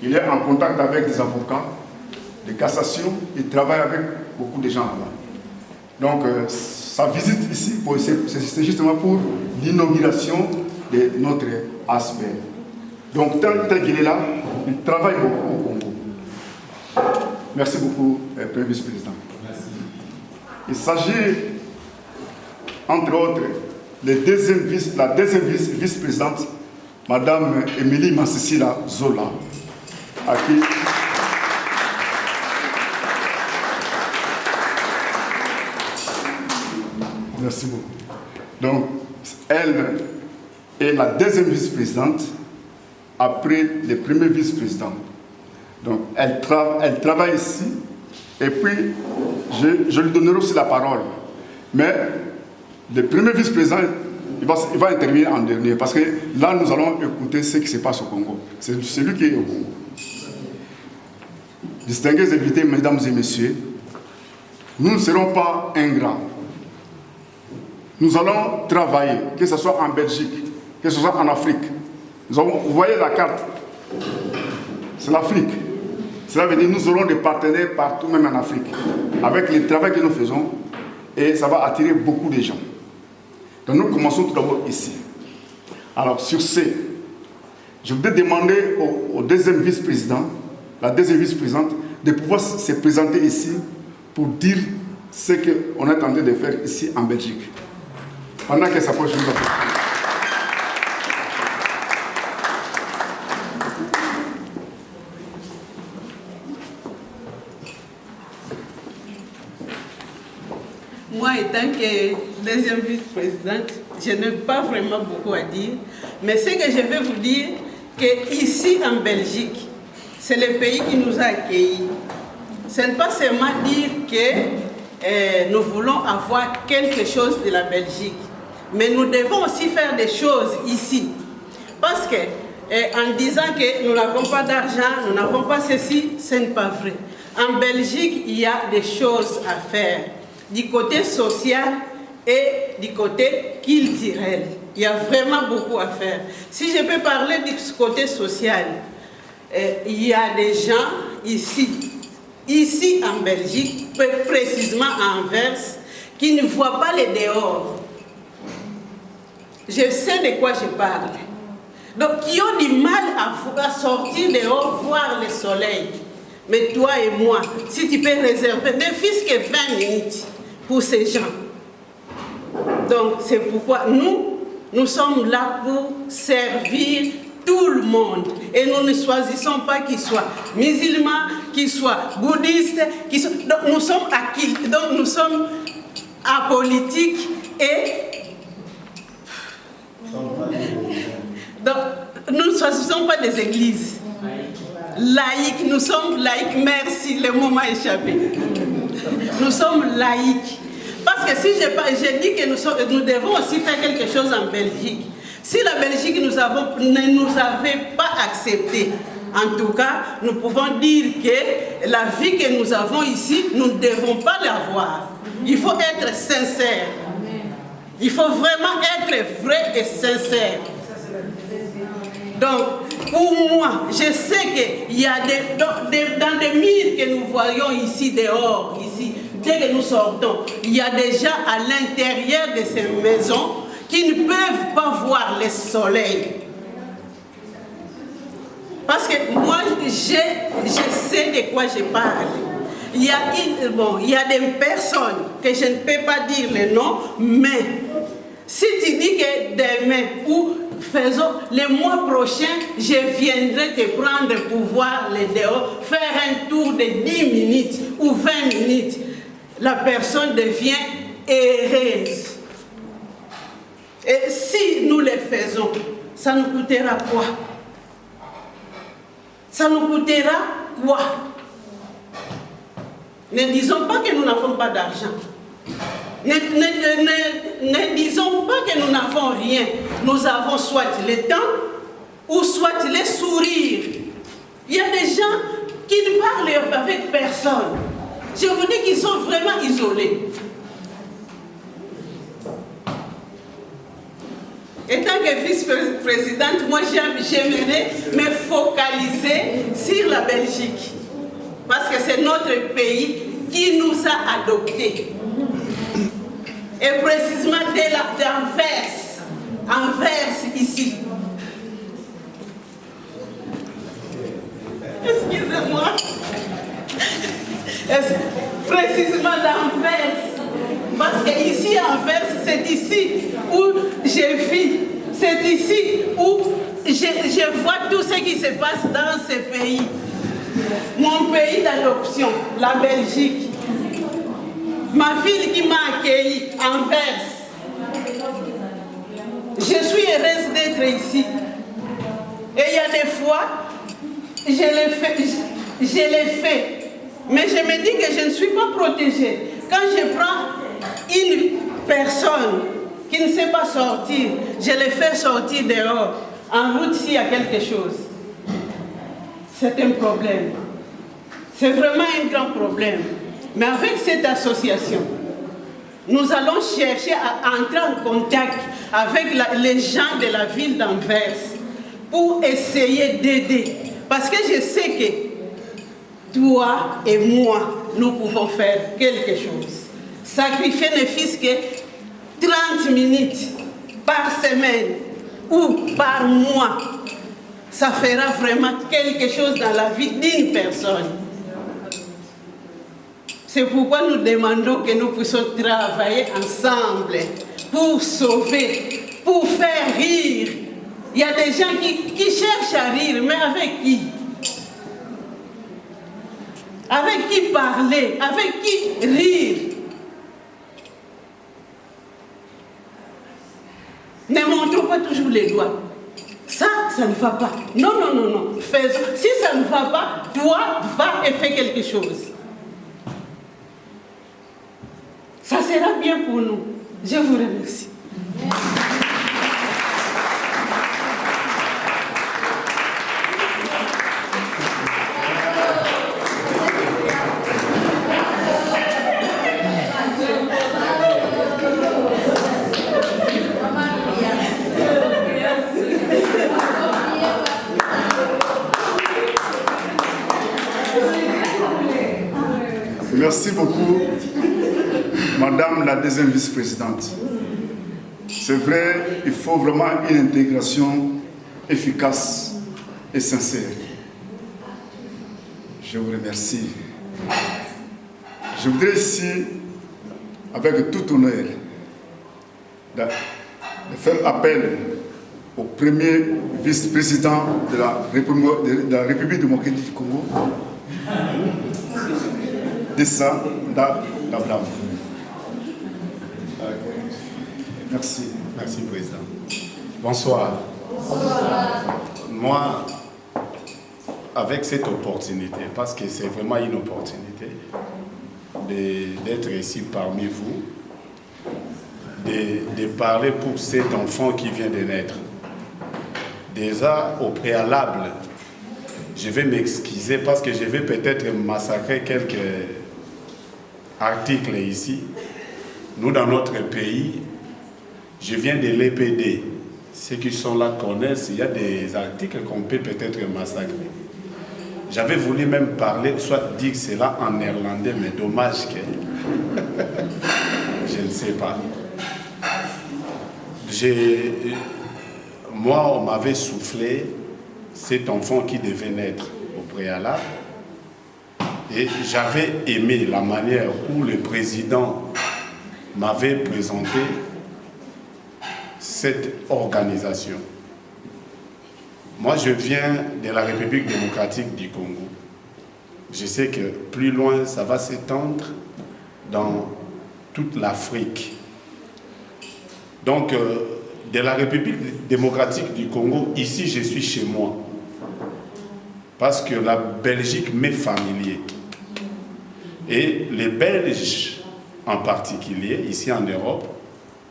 Il est en contact avec des avocats de cassation. Il travaille avec beaucoup de gens là-bas. Donc, sa visite ici, c'est justement pour l'inauguration de notre ASPER. Donc, tant qu'il est là, il travaille beaucoup au Congo. Merci beaucoup, Premier Vice-président. Il s'agit, entre autres, la deuxième vice-présidente, Madame Émilie Massissila Zola, à qui merci beaucoup. Donc, elle est la deuxième vice-présidente après le premier vice-président. Donc, elle travaille ici, et puis je lui donnerai aussi la parole. Mais le premier vice-président, il va intervenir en dernier, parce que là, nous allons écouter ce qui se passe au Congo. C'est celui qui est au Congo. Distingués invités, mesdames et messieurs, nous ne serons pas ingrats. Nous allons travailler, que ce soit en Belgique, que ce soit en Afrique. Vous voyez la carte, c'est l'Afrique. Cela veut dire que nous aurons des partenaires partout, même en Afrique, avec le travail que nous faisons, et ça va attirer beaucoup de gens. Donc nous commençons tout d'abord ici. Alors sur ce, je voudrais demander au deuxième vice-président, la deuxième vice-présidente, de pouvoir se présenter ici pour dire ce qu'on est en train de faire ici en Belgique. Pendant qu'elle s'approche, je vous appelle. Moi, étant que deuxième vice-présidente, je n'ai pas vraiment beaucoup à dire. Mais ce que je vais vous dire, que ici en Belgique, c'est le pays qui nous a accueillis. Ce n'est pas seulement dire que nous voulons avoir quelque chose de la Belgique, mais nous devons aussi faire des choses ici. Parce que en disant que nous n'avons pas d'argent, nous n'avons pas ceci, ce n'est pas vrai. En Belgique, il y a des choses à faire, du côté social et du côté culturel. Il y a vraiment beaucoup à faire. Si je peux parler du côté social, il y a des gens ici en Belgique, précisément à Anvers, qui ne voient pas les dehors. Je sais de quoi je parle. Donc, qui ont du mal à sortir dehors, voir le soleil. Mais toi et moi, si tu peux réserver, ne fût-ce que 20 minutes pour ces gens. Donc, c'est pourquoi nous sommes là pour servir tout le monde. Et nous ne choisissons pas qu'ils soient musulmans, qu'ils soient bouddhistes, donc nous sommes apolitiques et donc, nous ne choisissons pas des églises laïques, nous sommes laïques, merci, le mot m'a échappé. Nous sommes laïques. Parce que si je dis que nous devons aussi faire quelque chose en Belgique, si la Belgique ne nous avait pas accepté, en tout cas, nous pouvons dire que la vie que nous avons ici, nous ne devons pas l'avoir. Il faut être sincère. Il faut vraiment être vrai et sincère. Donc, pour moi, je sais qu'il y a dans des murs que nous voyons ici dehors, ici, dès que nous sortons, il y a des gens à l'intérieur de ces maisons qui ne peuvent pas voir le soleil. Parce que moi, je sais de quoi je parle. Il y a des personnes que je ne peux pas dire le nom, mais si tu dis que demain ou le mois prochain, je viendrai te prendre pour voir les dehors, faire un tour de 10 minutes ou 20 minutes, la personne devient heureuse. Et si nous le faisons, ça nous coûtera quoi? Ça nous coûtera quoi? Ne disons pas que nous n'avons pas d'argent. Ne disons pas que nous n'avons rien. Nous avons soit le temps ou soit les sourires. Il y a des gens qui ne parlent avec personne. Je vous dis qu'ils sont vraiment isolés. Étant que vice-présidente, moi j'aimerais me focaliser sur la Belgique. Parce que c'est notre pays qui nous a adoptés. Et précisément d'Anvers ici. Excusez-moi. Précisément d'Anvers. Parce qu'ici, Anvers, c'est ici où je vis. C'est ici où je vois tout ce qui se passe dans ce pays. Mon pays d'adoption, la Belgique. Ma ville qui m'a accueilli, Anvers. Je suis heureuse d'être ici. Et il y a des fois, je l'ai fait. Mais je me dis que je ne suis pas protégée. Quand je prends une personne qui ne sait pas sortir, je le fais sortir dehors. En route, s'il y a quelque chose. C'est un problème. C'est vraiment un grand problème. Mais avec cette association, nous allons chercher à entrer en contact avec les gens de la ville d'Anvers pour essayer d'aider. Parce que je sais que toi et moi, nous pouvons faire quelque chose. Sacrifier ne fût-ce que 30 minutes par semaine ou par mois, ça fera vraiment quelque chose dans la vie d'une personne. C'est pourquoi nous demandons que nous puissions travailler ensemble pour sauver, pour faire rire. Il y a des gens qui cherchent à rire, mais avec qui? Avec qui parler? Avec qui rire? Ne montrons pas toujours les doigts. Ça ne va pas. Non, non, non, non. Faisons. Si ça ne va pas, toi, va et fais quelque chose. Ça sera bien pour nous. Je vous remercie. Merci beaucoup, Madame la deuxième vice-présidente. C'est vrai, il faut vraiment une intégration efficace et sincère. Je vous remercie. Je voudrais ici, avec tout honneur, de faire appel au premier vice-président de la République démocratique du Congo, Dessa Ndablam. Merci. Merci, Président. Bonsoir. Bonsoir. Moi, avec cette opportunité, parce que c'est vraiment une opportunité d'être ici parmi vous, de parler pour cet enfant qui vient de naître. Déjà, au préalable, je vais m'excuser parce que je vais peut-être massacrer quelques articles ici. Nous, dans notre pays, je viens de l'EPD. Ceux qui sont là connaissent, il y a des articles qu'on peut peut-être massacrer. J'avais voulu même parler, soit dire cela en néerlandais, mais dommage que je ne sais pas. Moi, on m'avait soufflé cet enfant qui devait naître au préalable. Et j'avais aimé la manière où le président m'avait présenté cette organisation. Moi, je viens de la République démocratique du Congo. Je sais que plus loin, ça va s'étendre dans toute l'Afrique. Donc, de la République démocratique du Congo, ici, je suis chez moi. Parce que la Belgique m'est familier. Et les Belges, en particulier, ici en Europe,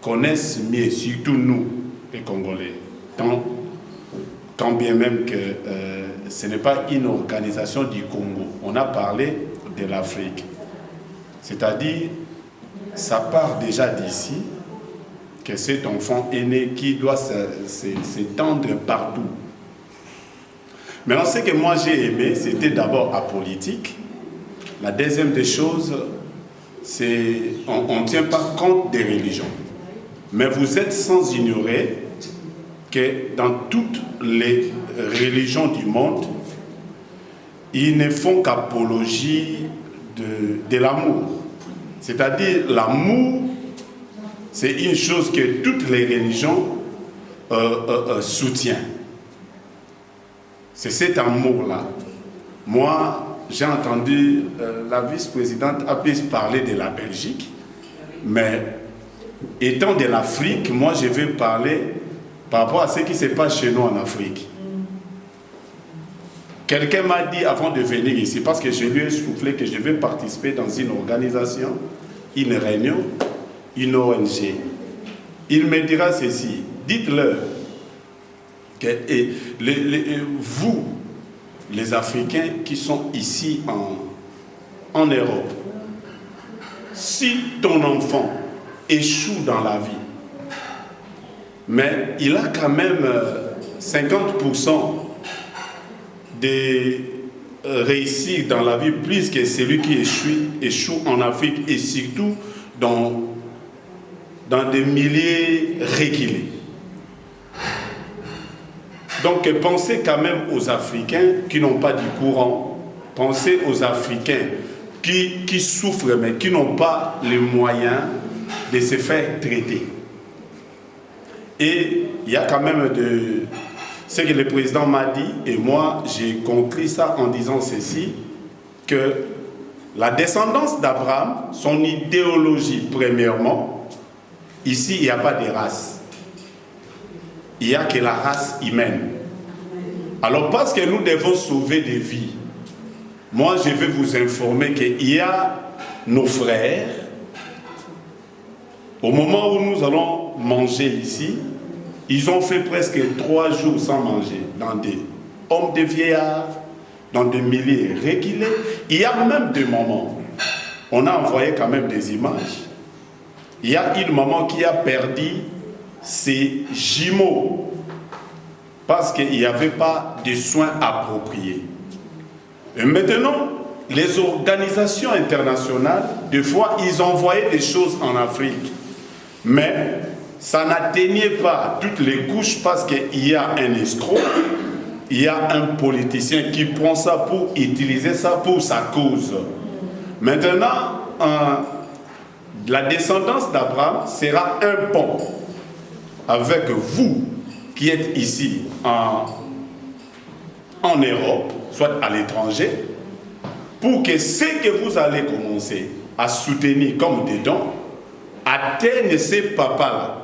connaissent mieux, surtout nous, les Congolais. Tant bien même que ce n'est pas une organisation du Congo. On a parlé de l'Afrique. C'est-à-dire, ça part déjà d'ici, que cet enfant est né qui doit s'étendre partout. Maintenant, ce que moi j'ai aimé, c'était d'abord apolitique. La deuxième des choses, c'est on ne tient pas compte des religions. Mais vous êtes sans ignorer que dans toutes les religions du monde, ils ne font qu'apologie de l'amour. C'est-à-dire, l'amour, c'est une chose que toutes les religions soutiennent. C'est cet amour-là. Moi, j'ai entendu la vice-présidente a pu parler de la Belgique, mais étant de l'Afrique, moi je vais parler par rapport à ce qui se passe chez nous en Afrique. Quelqu'un m'a dit avant de venir ici, parce que je lui ai soufflé que je vais participer dans une organisation, une réunion, une ONG. Il me dira ceci, dites-leur que vous, les Africains qui sont ici en Europe, si ton enfant échoue dans la vie, mais il a quand même 50% de réussir dans la vie plus que celui qui échoue en Afrique et surtout dans des milieux reculés. Donc pensez quand même aux Africains qui n'ont pas du courant, pensez aux Africains qui souffrent mais qui n'ont pas les moyens de se faire traiter. Et il y a quand même ce que le président m'a dit, et moi j'ai compris ça en disant ceci, que la descendance d'Abraham, son idéologie premièrement, ici il n'y a pas de race. Il n'y a que la race humaine. Alors parce que nous devons sauver des vies, moi je vais vous informer qu'il y a nos frères, au moment où nous allons manger ici, ils ont fait presque 3 jours sans manger, dans des hommes de vieillards, dans des milieux reculés. Il y a même des moments, on a envoyé quand même des images. Il y a une maman qui a perdu ses jumeaux parce qu'il n'y avait pas de soins appropriés. Et maintenant, les organisations internationales, des fois, ils envoyaient des choses en Afrique. Mais ça n'atteignait pas toutes les couches parce qu'il y a un escroc, il y a un politicien qui prend ça pour utiliser ça pour sa cause. Maintenant, la descendance d'Abraham sera un pont avec vous qui êtes ici en Europe, soit à l'étranger, pour que ce que vous allez commencer à soutenir comme des dons atteignent ces papas-là,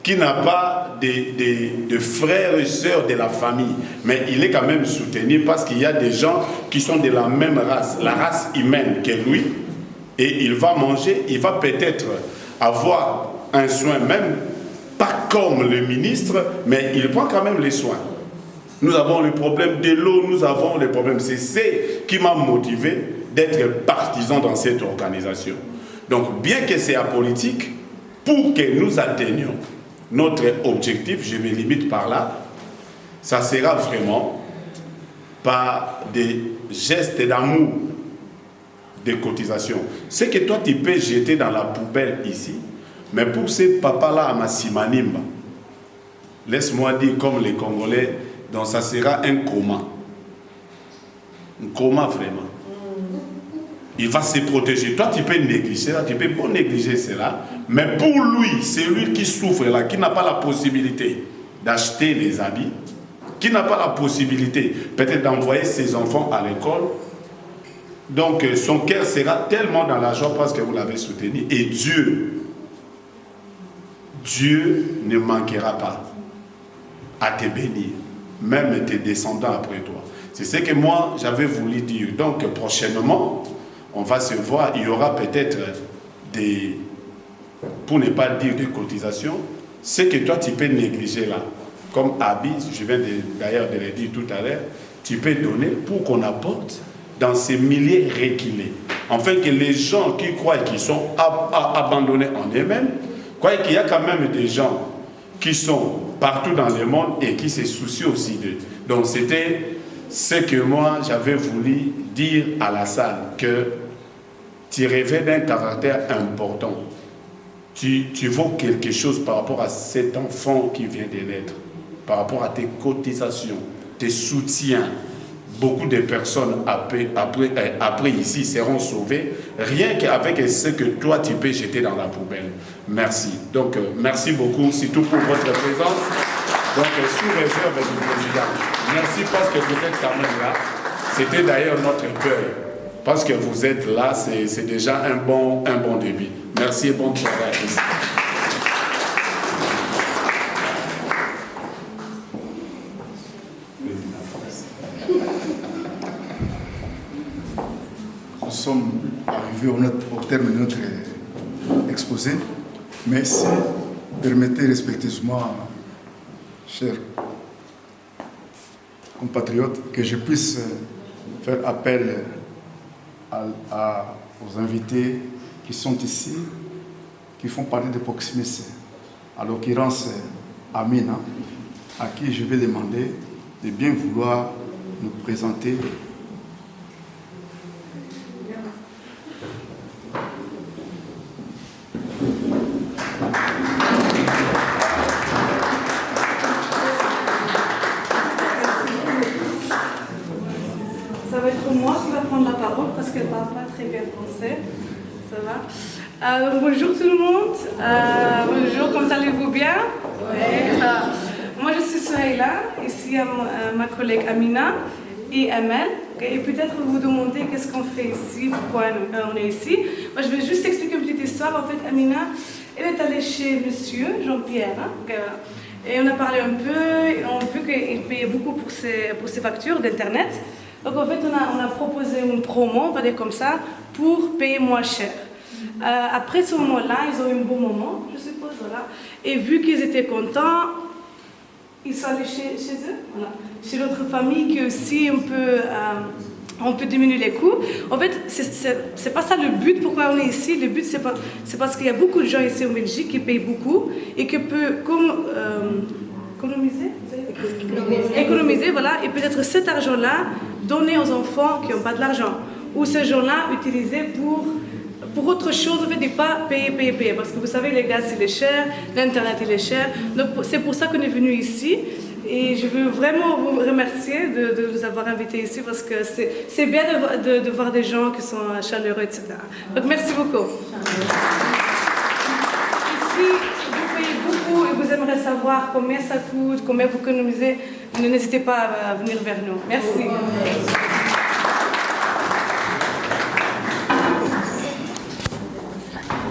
qui n'a pas de frères et sœurs de la famille, mais il est quand même soutenu parce qu'il y a des gens qui sont de la même race, la race humaine que lui, et il va manger, il va peut-être avoir un soin même, pas comme le ministre, mais il prend quand même les soins. Nous avons le problème de l'eau, nous avons le problème. C'est ce qui m'a motivé d'être partisan dans cette organisation. Donc, bien que c'est apolitique, pour que nous atteignions notre objectif, je me limite par là, ça sera vraiment par des gestes d'amour, de cotisation. Ce que toi tu peux jeter dans la poubelle ici, mais pour ces papas-là à Massimanimba, laisse-moi dire comme les Congolais, donc ça sera un coma. Un coma vraiment. Il va se protéger. Toi, tu peux négliger là, tu peux pas négliger cela. Mais pour lui, c'est lui qui souffre là, qui n'a pas la possibilité d'acheter les habits, qui n'a pas la possibilité peut-être d'envoyer ses enfants à l'école. Donc, son cœur sera tellement dans la joie parce que vous l'avez soutenu. Et Dieu ne manquera pas à te bénir, même tes descendants après toi. C'est ce que moi, j'avais voulu dire. Donc, prochainement, on va se voir, il y aura peut-être des, pour ne pas dire des cotisations, ce que toi tu peux négliger là, comme habit, je viens d'ailleurs de le dire tout à l'heure, tu peux donner pour qu'on apporte dans ces milieux reculés, afin que les gens qui croient qu'ils sont abandonnés en eux-mêmes, croient qu'il y a quand même des gens qui sont partout dans le monde et qui se soucient aussi d'eux. Donc c'était ce que moi j'avais voulu dire à la salle, que tu rêvais d'un caractère important. Tu vaux quelque chose par rapport à cet enfant qui vient de naître, par rapport à tes cotisations, tes soutiens. Beaucoup de personnes après ici seront sauvées, rien qu'avec ce que toi tu peux jeter dans la poubelle. Merci. Donc merci beaucoup, surtout pour votre présence. Donc sous réserve du président. Merci parce que vous êtes quand même là. C'était d'ailleurs notre cœur. Parce que vous êtes là, c'est déjà un bon début. Merci et bonne soirée à tous. Nous sommes arrivés au terme de notre exposé, mais si permettez respectueusement, chers compatriotes, que je puisse faire appel aux invités qui sont ici, qui font partie de Proximis, à l'occurrence Amina, à qui je vais demander de bien vouloir nous présenter. Ça va être moi qui va prendre la parole parce qu'elle ne parle pas très bien français. Ça va? Bonjour tout le monde. Bonjour, comment allez-vous bien? Oui. Moi je suis Souhaïla, ici ma collègue Amina et Amel. Et peut-être vous vous demandez qu'est-ce qu'on fait ici, pourquoi on est ici. Moi je vais juste expliquer une petite histoire. En fait, Amina, elle est allée chez monsieur Jean-Pierre. Et on a parlé un peu, et on a vu qu'il payait beaucoup pour ses factures d'Internet. Donc en fait, on a proposé une promo, on va dire comme ça, pour payer moins cher. Après ce moment-là, ils ont eu un bon moment, je suppose, voilà. Et vu qu'ils étaient contents, ils sont allés chez eux, voilà. Chez l'autre famille qui aussi on peut diminuer les coûts. En fait, c'est pas ça le but, pourquoi on est ici. Le but, c'est parce qu'il y a beaucoup de gens ici en Belgique qui payent beaucoup et qui peuvent économiser, voilà, et peut-être cet argent-là donner aux enfants qui n'ont pas de l'argent, ou ce argent-là utilisé pour autre chose, en fait, et pas payer, parce que vous savez, les gaz il est cher, l'internet il est cher, donc c'est pour ça qu'on est venu ici, et je veux vraiment vous remercier de nous avoir invités ici, parce que c'est bien de voir des gens qui sont chaleureux, etc. Donc merci beaucoup. Et vous aimeriez savoir combien ça coûte, combien vous économisez, n'hésitez pas à venir vers nous. Merci.